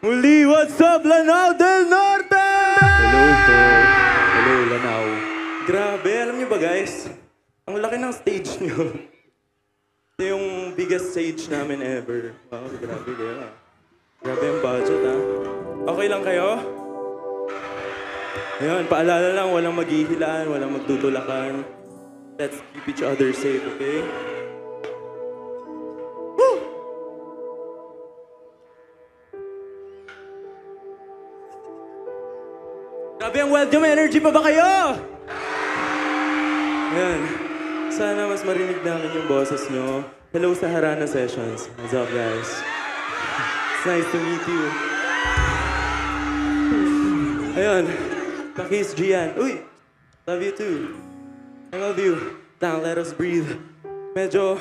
Muli, what's up, Lanao del Norte? Hello po. Hello, Lanao. Grabe, alam niyo ba guys? Ang laki ng stage niyo. Ito yung biggest stage namin ever. Wow, grabe kayo. Grabe yung budget, ha? Okay lang kayo? Ayun, paalala lang, walang maghihilaan, walang magtutulakan. Let's keep each other safe, okay? Woo! Grabe ang welcome energy pa ba kayo? Ayan. Sana mas marinig namin yung boses nyo. Hello sa Harana Sessions. What's up, guys? It's nice to meet you. Ayun. Pakis Gian. Uy! Love you too. I love you. Now, let us breathe. Medyo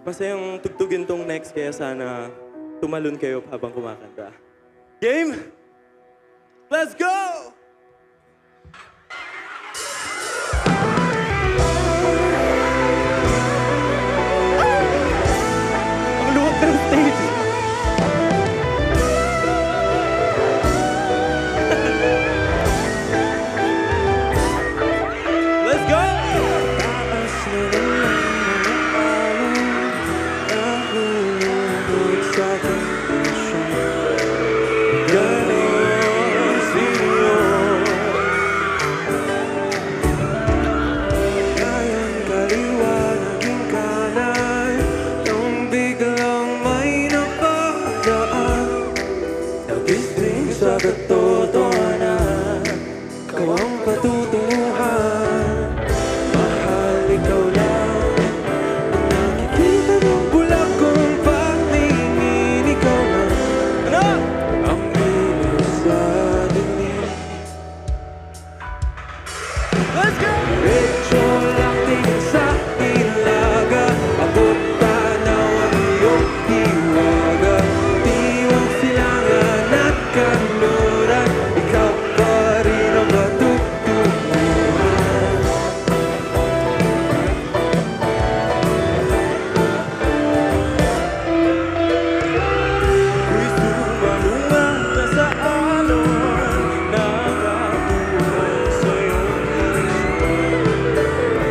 masayang tugtugin tong next kaya sana tumalon kayo habang kumakanta. Game? Let's go! Ang luwag ng stage. Let's go! Sa katotohanan, ikaw ang patutunguhan. Mahal, ikaw lang nakikita ng bulag kong patingin. Ikaw lang ang bilis sa dilim. Let's go! Diretso lang tingin sa ilaga, abot tanaw ang iyong hiwaga. Diwang silangan at kanluran, ikaw pa rin ang matutunguhan. Ako'y sumalungan na sa alon, nakatulong sa iyong isip,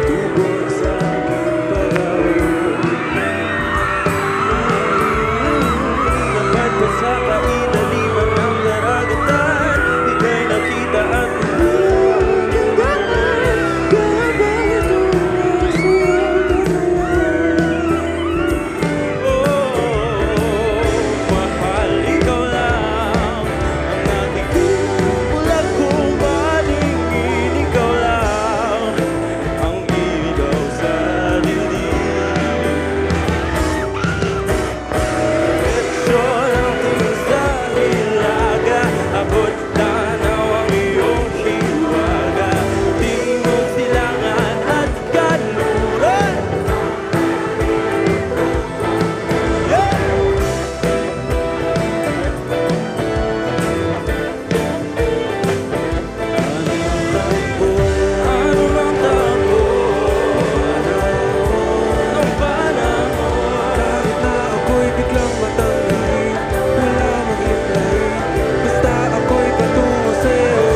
tubos sa aking pag-awin. Dapat ko sa kaidaliman ng daragatan, ika'y nakita at mahal, ikaw lang ang aking bulag kong paningin. Ikaw lang ang ilaw sa dilim. Diretso lang tingin sa hilaga, abot tanaw ang iyong hiwaga. Timog silangan at kanluran. Ano bang takbo ng panahon? Kahit na ako'y biglang matangay, wala mag-imply, basta ako'y patungo sa'yo.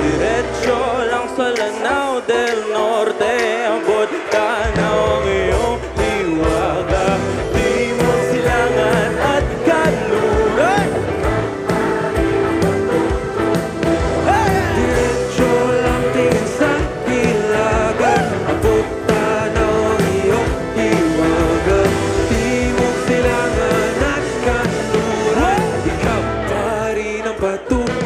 Diretso lang sa Lanao del Norte, abot tanaw ang iyong hiwaga. Timog silangan at kanluran. Diretso lang tingin sa hilaga, abot tanaw ang iyong hiwaga. Timog silangan at kanluran, ikaw pa rin ang patutunguhan.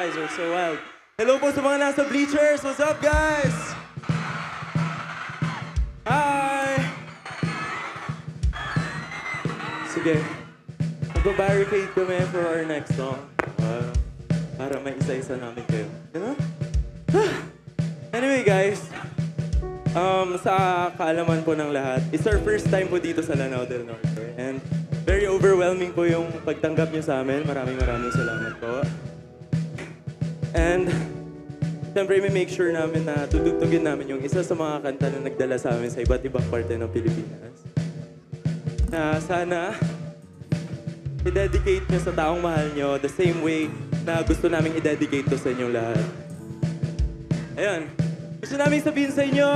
guys are so wild. Hello po sa mga nasa bleachers. What's up, guys? Hi! Sige. Magbabarricade kami for our next song. Para may isa-isa namin kayo. You know? Anyway, guys. Sa kaalaman po ng lahat, it's our first time po dito sa Lanao del Norte. And very overwhelming po yung pagtanggap niyo sa amin. Maraming salamat po. And siyempre, may make sure namin na tutugtugin namin yung isa sa mga kanta na nagdala sa amin sa iba't ibang parte ng Pilipinas. Na sana i-dedicate nyo sa taong mahal nyo the same way na gusto namin i-dedicate to sa inyong lahat. Ayun. Gusto namin sabihin sa inyo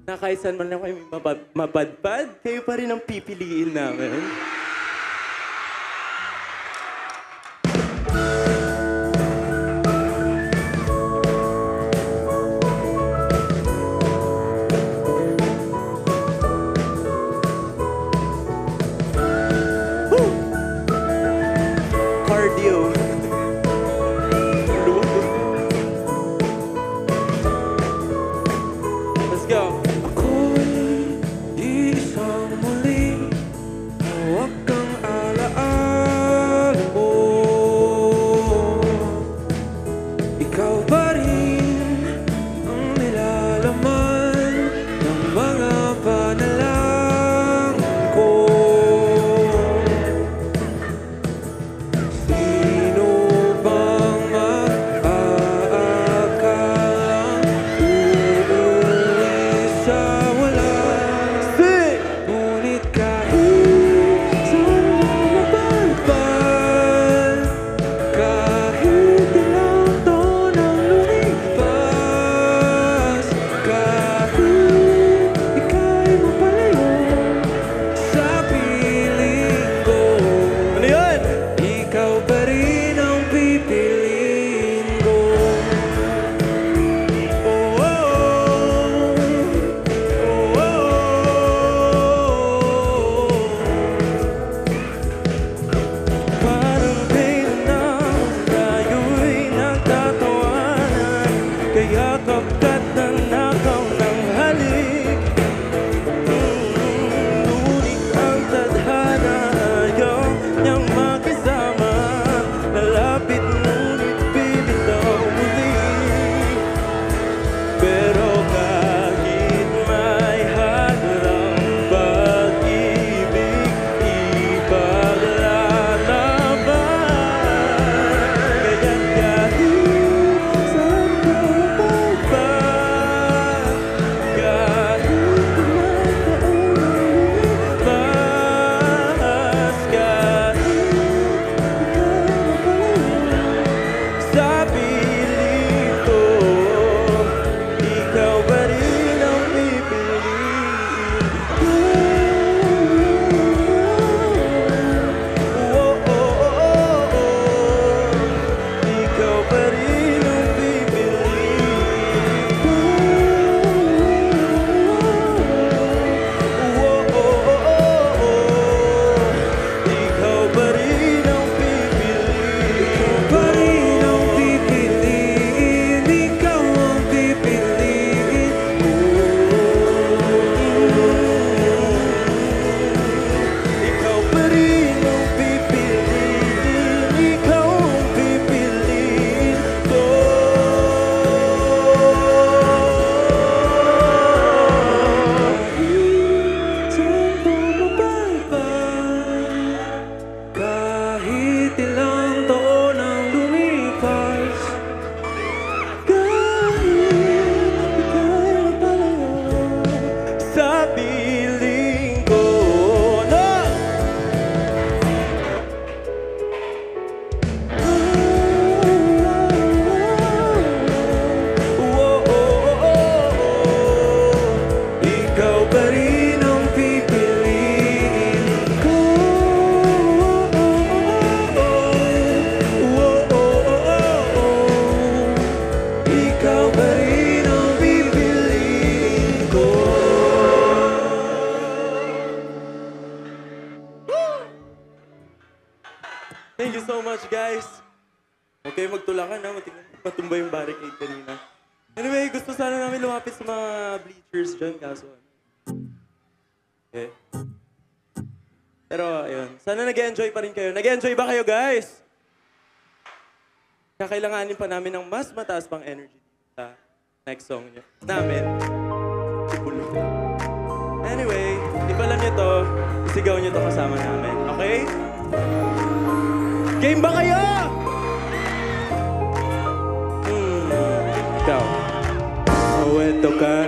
na kahit saan man lang kayo mapadpad, kayo pa rin ang pipiliin namin. Let's go. Ako'y isang muli, huwag kang alaala mo. Ikaw ba rin ang nilalaman ng mga panalangin ko? Sino bang mag-aakalang uuwi sa wala? Ngunit kahit saan mapalpal, kahit ilang taon ang lumipas, kahit ika'y mapalayo sa piling ko, Ano yun? ikaw pa rin ang pipiliin ko. Oh, oh, oh, oh, Parang kailan tayo'y nagtatawanan, kaya kapkat na nakaw ng halik. Ngunit ang tadhana ayaw niyang makisama, nalapit ngunit bibitaw muli. Pero kahit may hadlang pag-ibig, ipaglalaban. Kaya't kahit saan ka magpapad, kahit ilang taon ang lumipas, kahit sa piling ko, ikaw pa rin ang pipiliin ko. Oh, oh, oh, oh, oh. Ikaw pa rin ang pipiliin ko. Oh, oh, oh, oh, oh. Ikaw pa rin ang pipiliin ko. pa rin ang pipiliin, ikaw ang pipiliin ko. Ikaw pa rin ang pipiliin, ikaw ang pipiliin ko. Saan pa mapalpal, kahit ilang taon ang lumipas, Kahit ika'y mapalayo sa piling ko. No! Oh, oh, oh, oh. ikaw pa rin ang pipiliin ko. Ikaw pa rin ang pipiliin ko. Thank you so much, guys. Huwag kayo magtulakan ha, matumba yung barricade kanina. Anyway, gusto sana namin lumapit sa mga bleachers dyan, kaso okay. Pero ayun, sana nag-enjoy pa rin kayo. Nag-enjoy ba kayo, guys? Kakailanganin pa namin ng mas mataas pang energy sa next song niyo. Namin. Sipulo. Anyway, if alam niyo to, isigaw niyo to kasama namin. Okay? Game ba kayo? Ikaw. Kwento ka